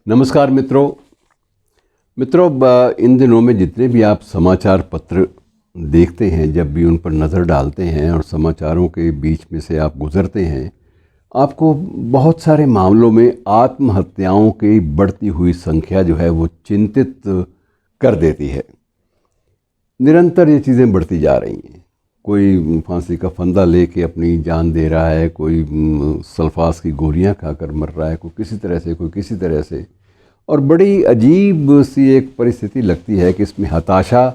नमस्कार मित्रों, इन दिनों में जितने भी आप समाचार पत्र देखते हैं, जब भी उन पर नज़र डालते हैं और समाचारों के बीच में से आप गुज़रते हैं, आपको बहुत सारे मामलों में आत्महत्याओं की बढ़ती हुई संख्या जो है वो चिंतित कर देती है। निरंतर ये चीज़ें बढ़ती जा रही हैं। कोई फांसी का फंदा लेके अपनी जान दे रहा है, कोई सल्फास की गोलियां खाकर मर रहा है, कोई किसी तरह से, कोई किसी तरह से। और बड़ी अजीब सी एक परिस्थिति लगती है कि इसमें हताशा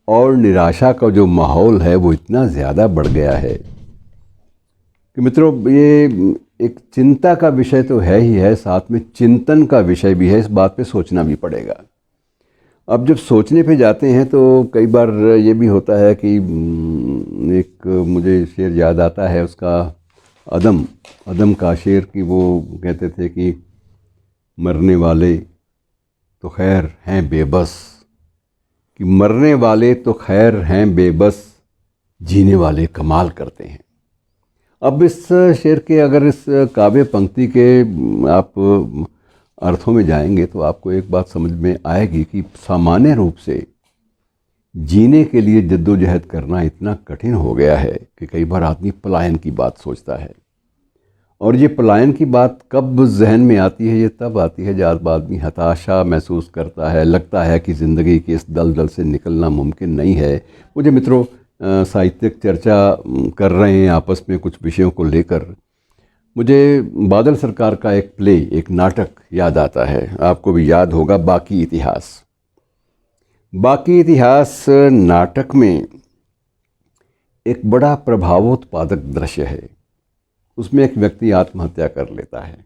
और निराशा का जो माहौल है वो इतना ज़्यादा बढ़ गया है कि मित्रों, ये एक चिंता का विषय तो है ही है, साथ में चिंतन का विषय भी है। इस बात पे सोचना भी पड़ेगा। अब जब सोचने पे जाते हैं तो कई बार ये भी होता है कि एक मुझे शेर याद आता है उसका, अदम का शेर, कि वो कहते थे कि मरने वाले तो खैर हैं बेबस, कि मरने वाले तो खैर हैं बेबस, जीने वाले कमाल करते हैं। अब इस शेर के, अगर इस काव्य पंक्ति के आप अर्थों में जाएंगे तो आपको एक बात समझ में आएगी कि सामान्य रूप से जीने के लिए जद्दोजहद करना इतना कठिन हो गया है कि कई बार आदमी पलायन की बात सोचता है। और ये पलायन की बात कब जहन में आती है? ये तब आती है जब आदमी हताशा महसूस करता है, लगता है कि ज़िंदगी के इस दलदल से निकलना मुमकिन नहीं है। मुझे मित्रों, साहित्यिक चर्चा कर रहे हैं आपस में कुछ विषयों को लेकर, मुझे बादल सरकार का एक प्ले, एक नाटक याद आता है। आपको भी याद होगा, बाकी इतिहास। बाकी इतिहास नाटक में एक बड़ा प्रभावोत्पादक दृश्य है। उसमें एक व्यक्ति आत्महत्या कर लेता है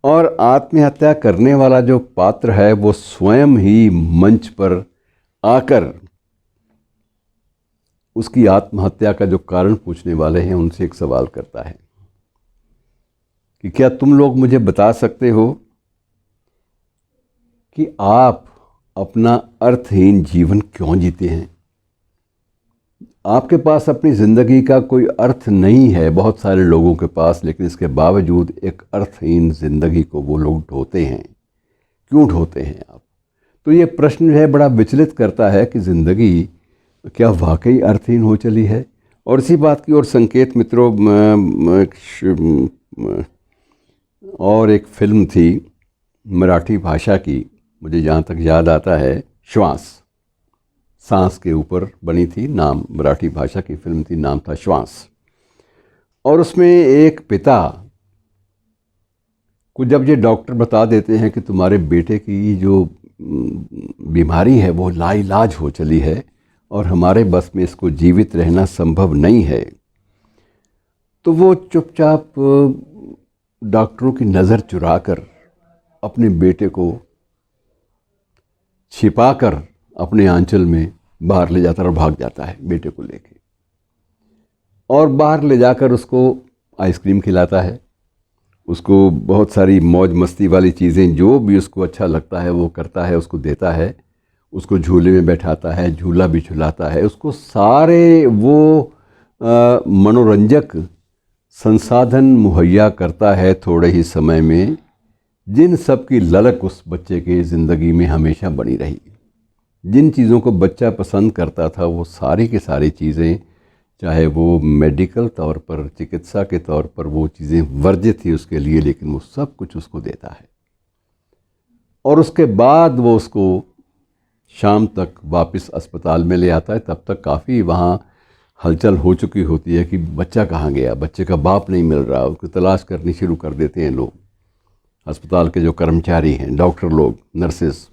और आत्महत्या करने वाला जो पात्र है वो स्वयं ही मंच पर आकर उसकी आत्महत्या का जो कारण पूछने वाले हैं उनसे एक सवाल करता है कि क्या तुम लोग मुझे बता सकते हो कि आप अपना अर्थहीन जीवन क्यों जीते हैं? आपके पास अपनी ज़िंदगी का कोई अर्थ नहीं है, बहुत सारे लोगों के पास, लेकिन इसके बावजूद एक अर्थहीन ज़िंदगी को वो लोग ढोते हैं। क्यों ढोते हैं आप? तो ये प्रश्न जो है बड़ा विचलित करता है कि ज़िंदगी क्या वाकई अर्थहीन हो चली है। और इसी बात की ओर संकेत मित्रों, और एक फिल्म थी मराठी भाषा की, मुझे जहाँ तक याद आता है, सांस के ऊपर बनी थी, नाम मराठी भाषा की फिल्म थी, नाम था श्वास। और उसमें एक पिता को जब ये डॉक्टर बता देते हैं कि तुम्हारे बेटे की जो बीमारी है वो लाइलाज हो चली है और हमारे बस में इसको जीवित रहना संभव नहीं है, तो वो चुपचाप डॉक्टरों की नज़र चुराकर अपने बेटे को छिपाकर अपने आंचल में बाहर ले जाता और भाग जाता है बेटे को लेके। और बाहर ले जाकर उसको आइसक्रीम खिलाता है, उसको बहुत सारी मौज मस्ती वाली चीज़ें जो भी उसको अच्छा लगता है वो करता है, उसको देता है, उसको झूले में बैठाता है, झूला भी झुलाता है, उसको सारे वो मनोरंजक संसाधन मुहैया करता है थोड़े ही समय में, जिन सब की ललक उस बच्चे की ज़िंदगी में हमेशा बनी रही। जिन चीज़ों को बच्चा पसंद करता था वो सारी की सारी चीज़ें, चाहे वो मेडिकल तौर पर, चिकित्सा के तौर पर वो चीज़ें वर्जित थी उसके लिए, लेकिन वो सब कुछ उसको देता है। और उसके बाद वो उसको शाम तक वापस अस्पताल में ले आता है। तब तक काफ़ी वहाँ हलचल हो चुकी होती है कि बच्चा कहाँ गया, बच्चे का बाप नहीं मिल रहा, उसको तलाश करनी शुरू कर देते हैं लोग, अस्पताल के जो कर्मचारी हैं, डॉक्टर लोग, नर्सेस।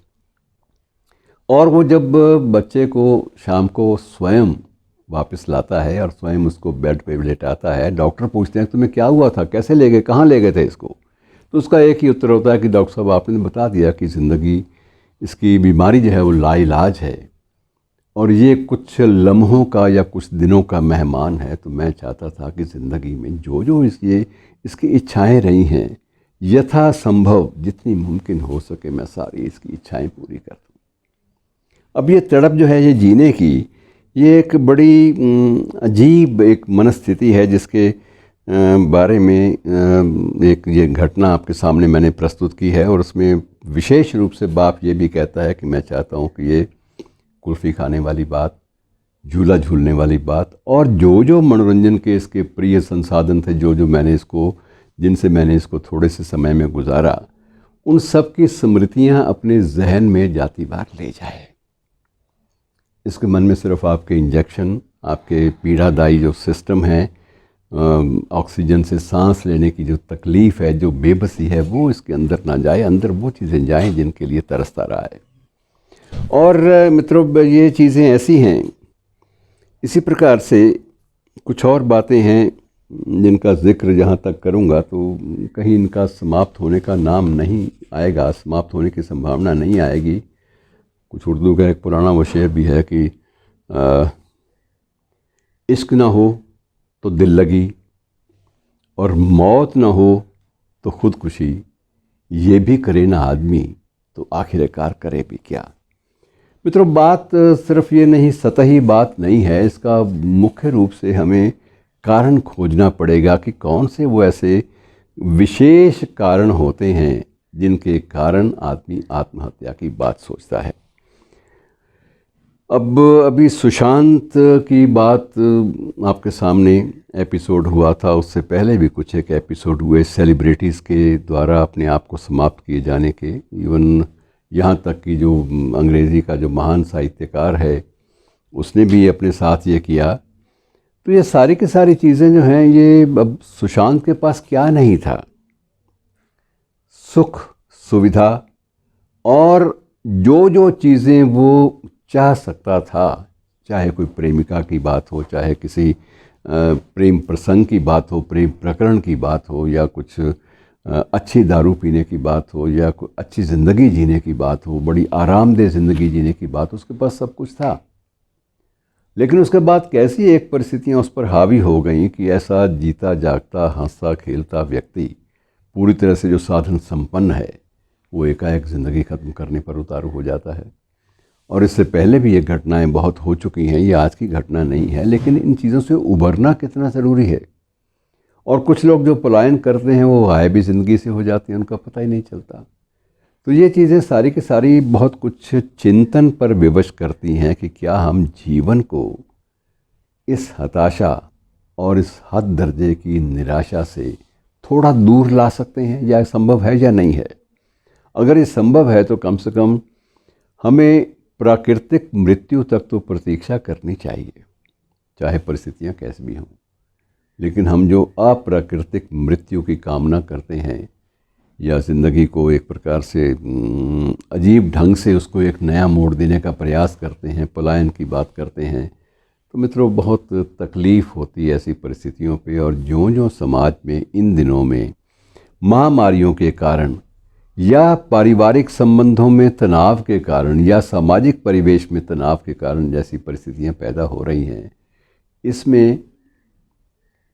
और वो जब बच्चे को शाम को स्वयं वापस लाता है और स्वयं उसको बेड पे लेटाता है, डॉक्टर पूछते हैं तुम्हें क्या हुआ था, कैसे ले गए, कहाँ ले गए थे इसको? तो उसका एक ही उत्तर होता है कि डॉक्टर साहब आपने बता दिया कि ज़िंदगी, इसकी बीमारी जो है वो लाइलाज है और ये कुछ लम्हों का या कुछ दिनों का मेहमान है। तो मैं चाहता था कि ज़िंदगी में जो जो इसकी इच्छाएं रही हैं, यथासंभव जितनी मुमकिन हो सके मैं सारी इसकी इच्छाएं पूरी कर दूँ। अब ये तड़प जो है ये जीने की, ये एक बड़ी अजीब एक मनस्थिति है जिसके बारे में एक ये घटना आपके सामने मैंने प्रस्तुत की है, और उसमें विशेष रूप से बाप ये भी कहता है कि मैं चाहता हूँ कि ये कुल्फ़ी खाने वाली बात, झूला झूलने वाली बात, और जो जो मनोरंजन के इसके प्रिय संसाधन थे, जो जो मैंने इसको जिनसे मैंने इसको थोड़े से समय में गुजारा, उन सब की स्मृतियाँ अपने जहन में जाती बार ले जाए। इसके मन में सिर्फ आपके इंजेक्शन, आपके पीड़ादायी जो सिस्टम है, ऑक्सीजन से सांस लेने की जो तकलीफ़ है, जो बेबसी है, वो इसके अंदर ना जाए। अंदर वो चीज़ें जाएं जिनके लिए तरसता रहा है। और मित्रों, ये चीज़ें ऐसी हैं, इसी प्रकार से कुछ और बातें हैं जिनका ज़िक्र जहाँ तक करूँगा तो कहीं इनका समाप्त होने का नाम नहीं आएगा, समाप्त होने की संभावना नहीं आएगी। कुछ उर्दू का एक पुराना वो शेर भी है कि इश्क ना हो तो दिल लगी, और मौत ना हो तो खुदकुशी, ये भी करे ना आदमी तो आखिरकार करे भी क्या। मित्रों, बात सिर्फ ये नहीं, सतही बात नहीं है, इसका मुख्य रूप से हमें कारण खोजना पड़ेगा कि कौन से वो ऐसे विशेष कारण होते हैं जिनके कारण आदमी आत्महत्या की बात सोचता है। अब अभी सुशांत की बात आपके सामने एपिसोड हुआ था, उससे पहले भी कुछ एक एपिसोड हुए सेलिब्रिटीज़ के द्वारा अपने आप को समाप्त किए जाने के। इवन यहाँ तक कि जो अंग्रेज़ी का जो महान साहित्यकार है, उसने भी अपने साथ ये किया। तो ये सारी की सारी चीज़ें जो हैं, ये अब सुशांत के पास क्या नहीं था? सुख, सुविधा, और जो जो चीज़ें वो चाह सकता था, चाहे कोई प्रेमिका की बात हो, चाहे किसी प्रेम प्रसंग की बात हो, प्रेम प्रकरण की बात हो, या कुछ अच्छी दारू पीने की बात हो, या कोई अच्छी ज़िंदगी जीने की बात हो, बड़ी आरामदेह ज़िंदगी जीने की बात हो, उसके पास सब कुछ था। लेकिन उसके बाद कैसी एक परिस्थितियाँ उस पर हावी हो गई कि ऐसा जीता जागता हंसता खेलता व्यक्ति, पूरी तरह से जो साधन संपन्न है, वो एकाएक ज़िंदगी ख़त्म करने पर उतारू हो जाता है। और इससे पहले भी ये घटनाएं बहुत हो चुकी हैं, ये आज की घटना नहीं है। लेकिन इन चीज़ों से उभरना कितना ज़रूरी है। और कुछ लोग जो पलायन करते हैं वो गायबी ज़िंदगी से हो जाते हैं, उनका पता ही नहीं चलता। तो ये चीज़ें सारी की सारी बहुत कुछ चिंतन पर विवश करती हैं कि क्या हम जीवन को इस हताशा और इस हद दर्जे की निराशा से थोड़ा दूर ला सकते हैं, या संभव है या नहीं है। अगर ये संभव है तो कम से कम हमें प्राकृतिक मृत्यु तक तो प्रतीक्षा करनी चाहिए, चाहे परिस्थितियाँ कैसी भी हों। लेकिन हम जो अप्राकृतिक मृत्यु की कामना करते हैं, या ज़िंदगी को एक प्रकार से अजीब ढंग से उसको एक नया मोड़ देने का प्रयास करते हैं, पलायन की बात करते हैं, तो मित्रों बहुत तकलीफ़ होती है ऐसी परिस्थितियों पे। और जो जो समाज में इन दिनों में महामारियों के कारण, या पारिवारिक संबंधों में तनाव के कारण, या सामाजिक परिवेश में तनाव के कारण जैसी परिस्थितियां पैदा हो रही हैं, इसमें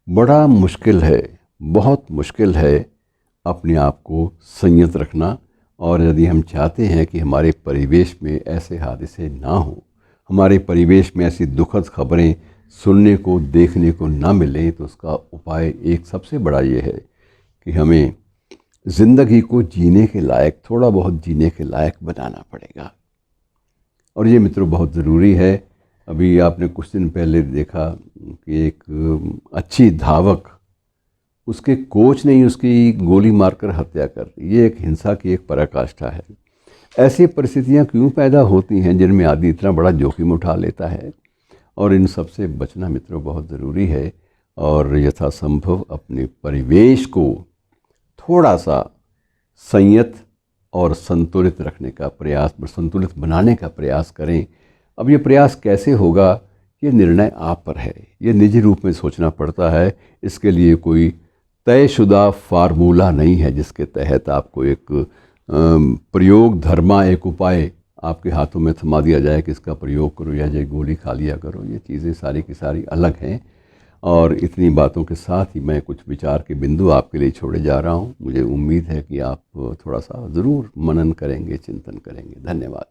बड़ा मुश्किल है, बहुत मुश्किल है अपने आप को संयत रखना। और यदि हम चाहते हैं कि हमारे परिवेश में ऐसे हादसे ना हो, हमारे परिवेश में ऐसी दुखद खबरें सुनने को देखने को ना मिलें, तो उसका उपाय एक सबसे बड़ा ये है कि हमें ज़िंदगी को जीने के लायक, थोड़ा बहुत जीने के लायक बनाना पड़ेगा। और ये मित्रों बहुत ज़रूरी है। अभी आपने कुछ दिन पहले देखा कि एक अच्छी धावक, उसके कोच ने ही उसकी गोली मारकर हत्या कर दी। ये एक हिंसा की एक पराकाष्ठा है। ऐसी परिस्थितियाँ क्यों पैदा होती हैं जिनमें आदमी इतना बड़ा जोखिम उठा लेता है? और इन सब से बचना मित्रों बहुत ज़रूरी है। और यथासंभव अपने परिवेश को थोड़ा सा संयत और संतुलित रखने का प्रयास, संतुलित बनाने का प्रयास करें। अब ये प्रयास कैसे होगा, ये निर्णय आप पर है। ये निजी रूप में सोचना पड़ता है। इसके लिए कोई तयशुदा फार्मूला नहीं है जिसके तहत आपको एक प्रयोग धर्मा, एक उपाय आपके हाथों में थमा दिया जाए कि इसका प्रयोग करो या जो गोली खा लिया करो। ये चीज़ें सारी की सारी अलग हैं। और इतनी बातों के साथ ही मैं कुछ विचार के बिंदु आपके लिए छोड़े जा रहा हूँ। मुझे उम्मीद है कि आप थोड़ा सा ज़रूर मनन करेंगे, चिंतन करेंगे। धन्यवाद।